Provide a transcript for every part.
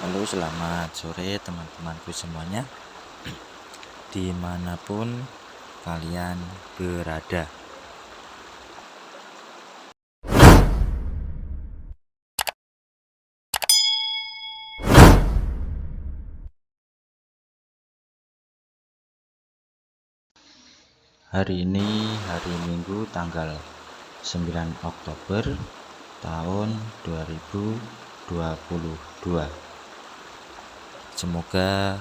Halo, selamat sore teman-temanku semuanya, dimanapun kalian berada. Hari ini hari Minggu tanggal 9 Oktober tahun 2022. Semoga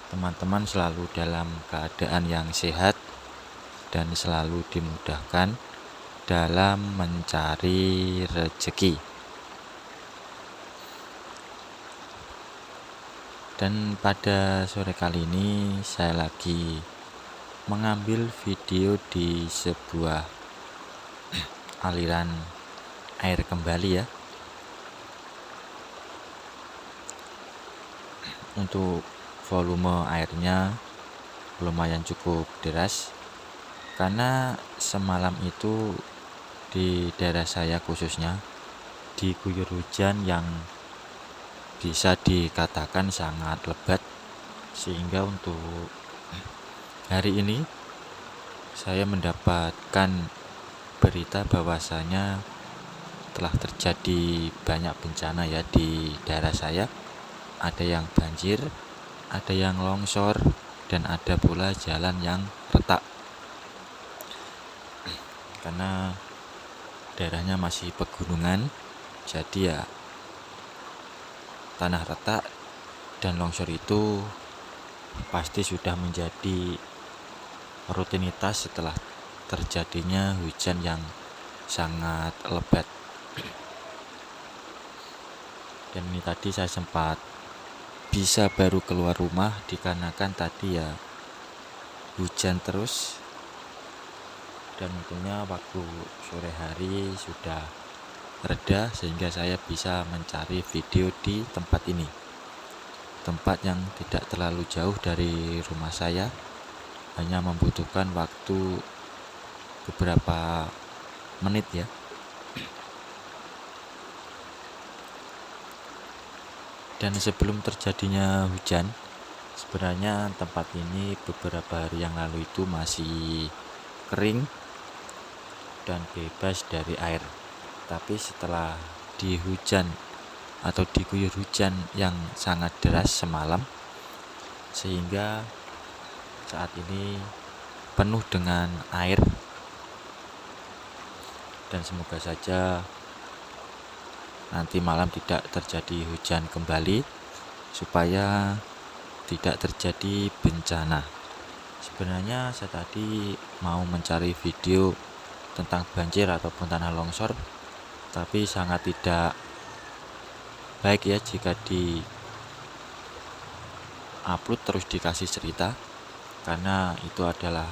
teman-teman selalu dalam keadaan yang sehat dan selalu dimudahkan dalam mencari rezeki. Dan pada sore kali ini saya lagi mengambil video di sebuah aliran air kembali ya. Untuk volume airnya lumayan cukup deras, karena semalam itu di daerah saya khususnya diguyur hujan yang bisa dikatakan sangat lebat, sehingga untuk hari ini saya mendapatkan berita bahwasanya telah terjadi banyak bencana ya di daerah saya. Ada yang banjir, ada yang longsor, dan ada pula jalan yang retak, karena daerahnya masih pegunungan. Jadi ya tanah retak dan longsor itu pasti sudah menjadi rutinitas setelah terjadinya hujan yang sangat lebat. Dan ini tadi saya sempat bisa baru keluar rumah dikarenakan tadi ya hujan terus, dan untungnya waktu sore hari sudah reda sehingga saya bisa mencari video di tempat ini, tempat yang tidak terlalu jauh dari rumah saya, hanya membutuhkan waktu beberapa menit ya. Dan sebelum terjadinya hujan, sebenarnya tempat ini beberapa hari yang lalu itu masih kering dan bebas dari air. Tapi setelah dihujan atau diguyur hujan yang sangat deras semalam, sehingga saat ini penuh dengan air. Dan semoga saja nanti malam tidak terjadi hujan kembali, supaya tidak terjadi bencana. Sebenarnya saya tadi mau mencari video tentang banjir ataupun tanah longsor, tapi sangat tidak baik ya jika di upload terus dikasih cerita, karena itu adalah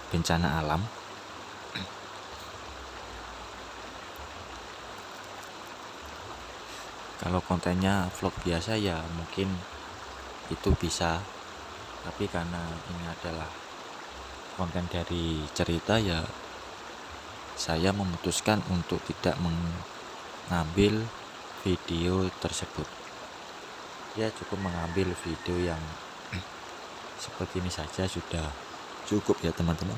bencana alam. Kalau kontennya vlog biasa ya mungkin itu bisa, tapi karena ini adalah konten dari cerita ya saya memutuskan untuk tidak mengambil video tersebut. Ya cukup mengambil video yang seperti ini saja sudah cukup ya teman-teman.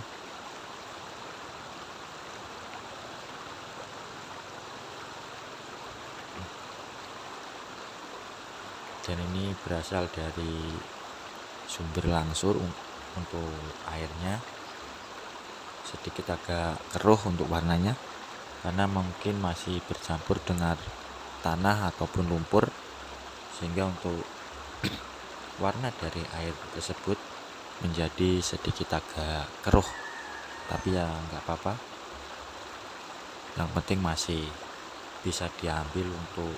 Dan ini berasal dari sumber langsung. Untuk airnya sedikit agak keruh untuk warnanya, karena mungkin masih bercampur dengan tanah ataupun lumpur, sehingga untuk warna dari air tersebut menjadi sedikit agak keruh. Tapi ya nggak apa-apa, yang penting masih bisa diambil untuk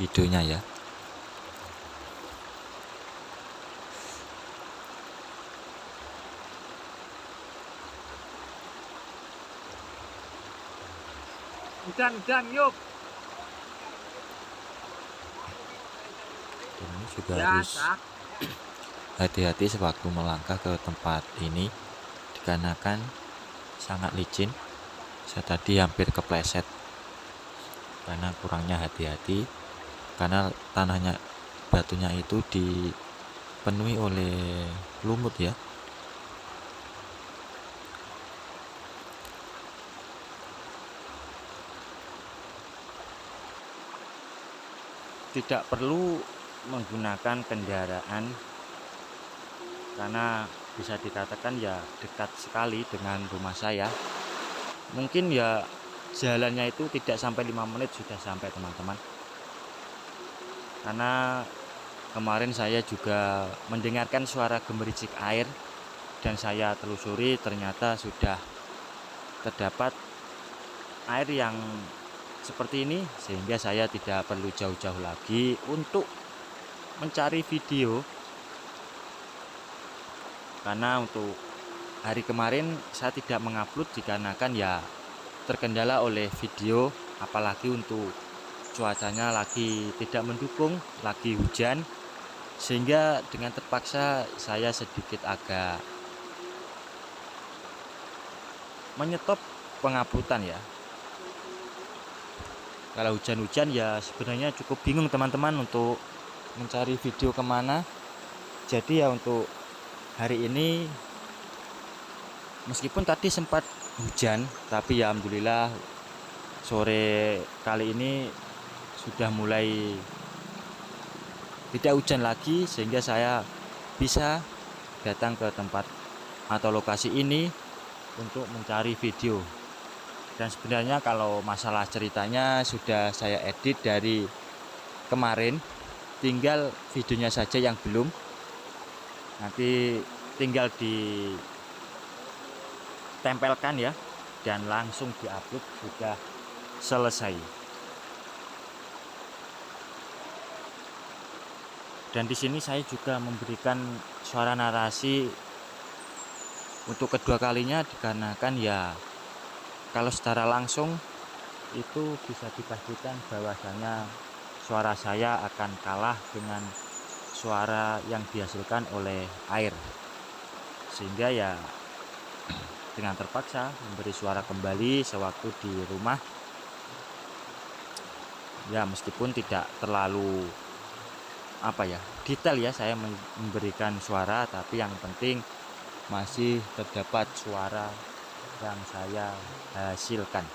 videonya ya. Dan yuk. Dan ini juga harus hati-hati sewaktu melangkah ke tempat ini, dikarenakan sangat licin. Saya tadi hampir kepleset karena kurangnya hati-hati. karena tanahnya, batunya itu dipenuhi oleh lumut ya. Tidak perlu menggunakan kendaraan karena bisa dikatakan ya dekat sekali dengan rumah saya. Mungkin ya jalannya itu tidak sampai 5 menit sudah sampai teman-teman. Karena kemarin saya juga mendengarkan suara gemericik air dan saya telusuri ternyata sudah terdapat air yang seperti ini, sehingga saya tidak perlu jauh-jauh lagi untuk mencari video. Karena untuk hari kemarin saya tidak mengupload dikarenakan ya terkendala oleh video, apalagi untuk cuacanya lagi tidak mendukung, lagi hujan, sehingga dengan terpaksa saya sedikit agak menyetop penguploadan ya. Kalau hujan-hujan ya sebenarnya cukup bingung teman-teman untuk mencari video kemana. Jadi ya untuk hari ini meskipun tadi sempat hujan, tapi ya alhamdulillah sore kali ini sudah mulai tidak hujan lagi, sehingga saya bisa datang ke tempat atau lokasi ini untuk mencari video. Dan sebenarnya kalau masalah ceritanya sudah saya edit dari kemarin, tinggal videonya saja yang belum. Nanti tinggal ditempelkan ya dan langsung diupload, sudah selesai. Dan di sini saya juga memberikan suara narasi untuk kedua kalinya dikarenakan ya kalau secara langsung itu bisa dipastikan bahwasanya suara saya akan kalah dengan suara yang dihasilkan oleh air, sehingga ya dengan terpaksa memberi suara kembali sewaktu di rumah. Ya meskipun tidak terlalu detail ya saya memberikan suara, tapi yang penting masih terdapat suara yang saya hasilkan,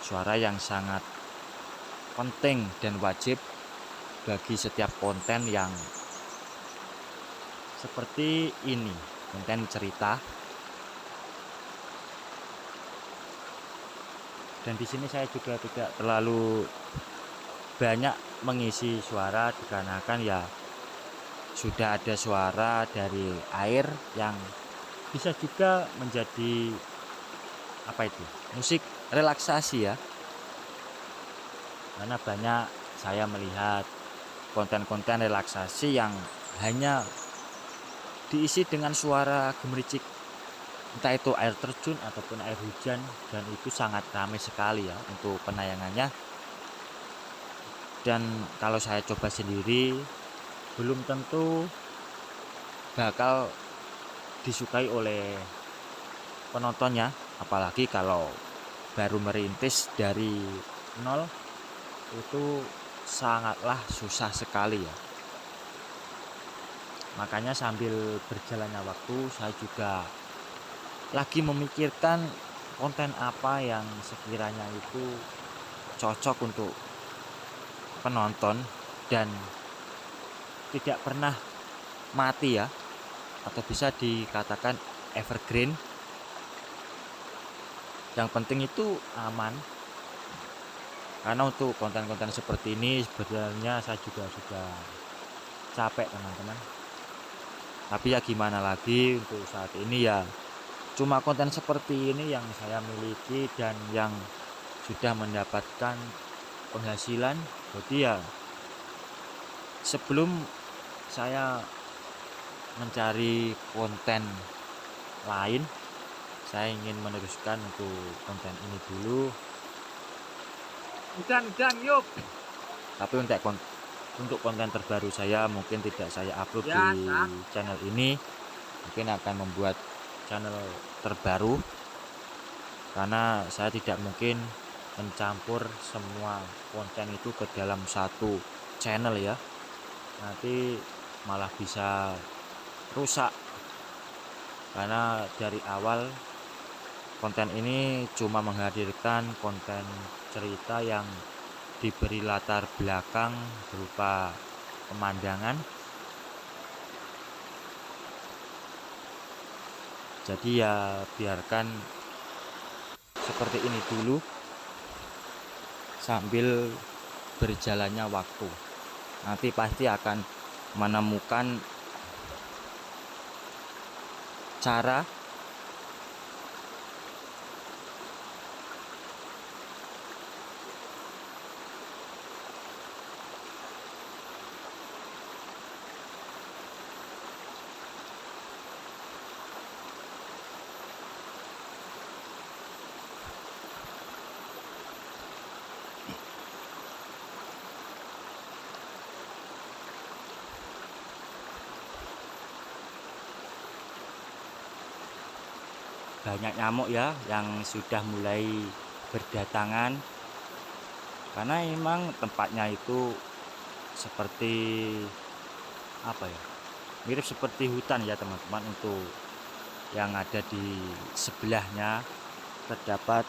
suara yang sangat penting dan wajib bagi setiap konten yang seperti ini, konten cerita. Dan di sini saya juga tidak terlalu banyak mengisi suara dikarenakan ya sudah ada suara dari air yang bisa juga menjadi musik relaksasi ya. Karena banyak saya melihat konten-konten relaksasi yang hanya diisi dengan suara gemericik, entah itu air terjun ataupun air hujan, dan itu sangat ramai sekali ya untuk penayangannya. Dan kalau saya coba sendiri belum tentu bakal disukai oleh penontonnya, apalagi kalau baru merintis dari nol, itu sangatlah susah sekali ya. Makanya sambil berjalannya waktu saya juga lagi memikirkan konten apa yang sekiranya itu cocok untuk penonton dan tidak pernah mati ya, atau bisa dikatakan evergreen. Yang penting itu aman. Karena untuk konten-konten seperti ini sebenarnya saya juga sudah capek teman-teman. Tapi ya gimana lagi, untuk saat ini ya cuma konten seperti ini yang saya miliki dan yang sudah mendapatkan penghasilan. Jadi ya sebelum saya mencari konten lain, saya ingin meneruskan untuk konten ini dulu. Hujan yuk. Tapi untuk konten terbaru saya mungkin tidak saya upload Ya, di channel ini, mungkin akan membuat channel terbaru, karena saya tidak mungkin mencampur semua konten itu ke dalam satu channel ya, nanti malah bisa rusak. Karena dari awal konten ini cuma menghadirkan konten cerita yang diberi latar belakang berupa pemandangan. Jadi ya biarkan seperti ini dulu sambil berjalannya waktu. Nanti pasti akan menemukan cara banyak nyamuk ya yang sudah mulai berdatangan, karena memang tempatnya itu seperti apa ya, mirip seperti hutan ya teman-teman. Untuk yang ada di sebelahnya terdapat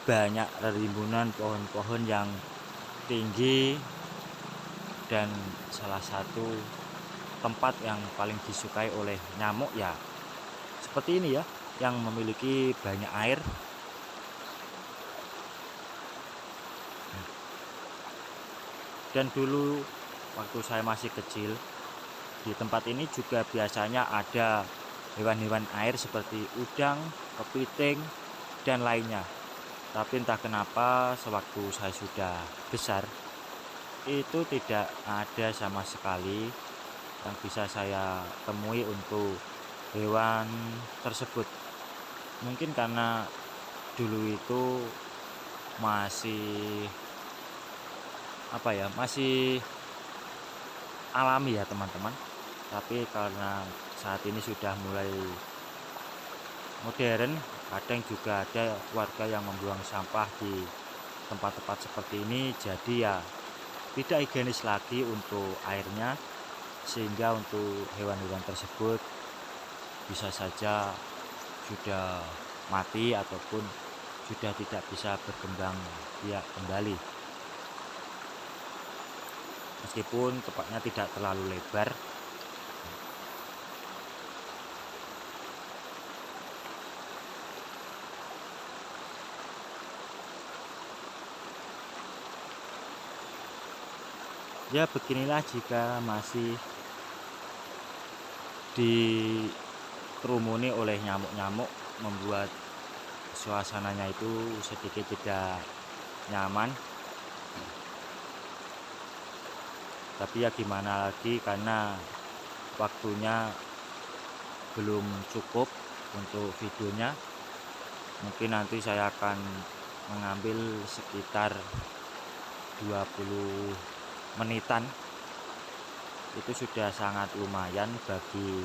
banyak rimbunan pohon-pohon yang tinggi, dan salah satu tempat yang paling disukai oleh nyamuk ya seperti ini ya, yang memiliki banyak air. Dan dulu waktu saya masih kecil, di tempat ini juga biasanya ada hewan-hewan air seperti udang, kepiting, dan lainnya. Tapi entah kenapa sewaktu saya sudah besar, itu tidak ada sama sekali yang bisa saya temui untuk hewan tersebut. Mungkin karena dulu itu masih apa ya, masih alami ya teman-teman. Tapi karena saat ini sudah mulai modern, kadang juga ada warga yang membuang sampah di tempat-tempat seperti ini. Jadi ya tidak higienis lagi untuk airnya, sehingga untuk hewan-hewan tersebut bisa saja sudah mati ataupun sudah tidak bisa berkembang biak kembali. Meskipun tempatnya tidak terlalu lebar, ya beginilah jika masih dikerumuni oleh nyamuk-nyamuk, membuat suasananya itu sedikit tidak nyaman. Tapi ya gimana lagi, karena waktunya belum cukup untuk videonya. Mungkin nanti saya akan mengambil sekitar 20 menitan. Itu sudah sangat lumayan bagi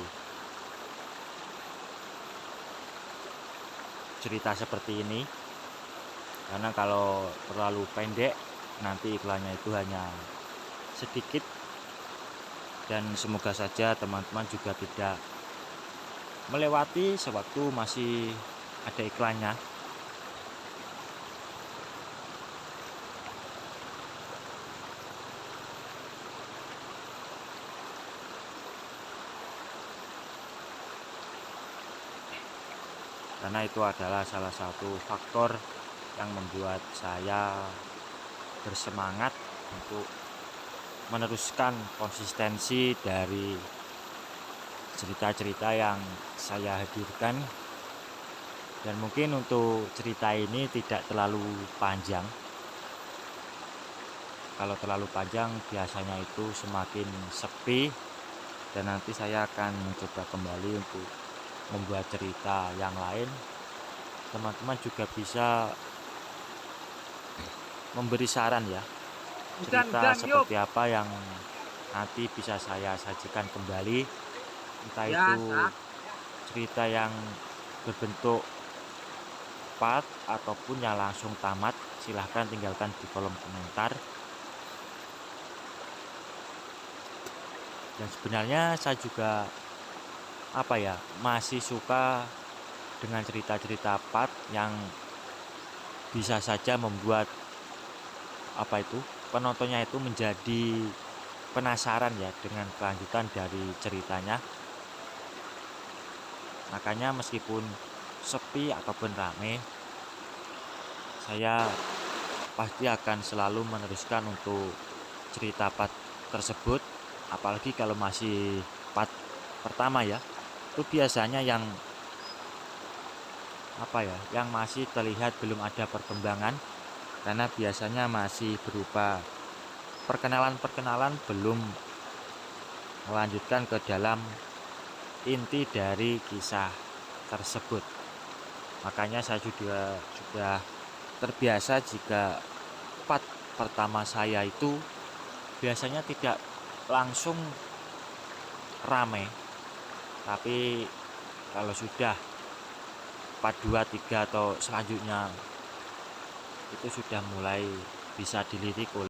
cerita seperti ini, karena kalau terlalu pendek nanti iklannya itu hanya sedikit. Dan semoga saja teman-teman juga tidak melewati sewaktu masih ada iklannya. Karena itu adalah salah satu faktor yang membuat saya bersemangat untuk meneruskan konsistensi dari cerita-cerita yang saya hadirkan. Dan mungkin untuk cerita ini tidak terlalu panjang. Kalau terlalu panjang biasanya itu semakin sepi, dan nanti saya akan mencoba kembali untuk membuat cerita yang lain. Teman-teman juga bisa memberi saran ya, cerita Hujan, yuk. seperti apa yang nanti bisa saya sajikan kembali. Entah itu Biasa. cerita yang berbentuk part ataupun yang langsung tamat, silahkan tinggalkan di kolom komentar. Dan sebenarnya saya juga masih suka dengan cerita-cerita part yang bisa saja membuat penontonnya itu menjadi penasaran ya dengan kelanjutan dari ceritanya. Makanya meskipun sepi ataupun rame, saya pasti akan selalu meneruskan untuk cerita part tersebut. Apalagi kalau masih part pertama ya, itu biasanya yang masih terlihat belum ada perkembangan, karena biasanya masih berupa perkenalan belum melanjutkan ke dalam inti dari kisah tersebut. Makanya saya juga sudah terbiasa jika part pertama saya itu biasanya tidak langsung rame, tapi kalau sudah part 2, 3 atau selanjutnya itu sudah mulai bisa dilirik oleh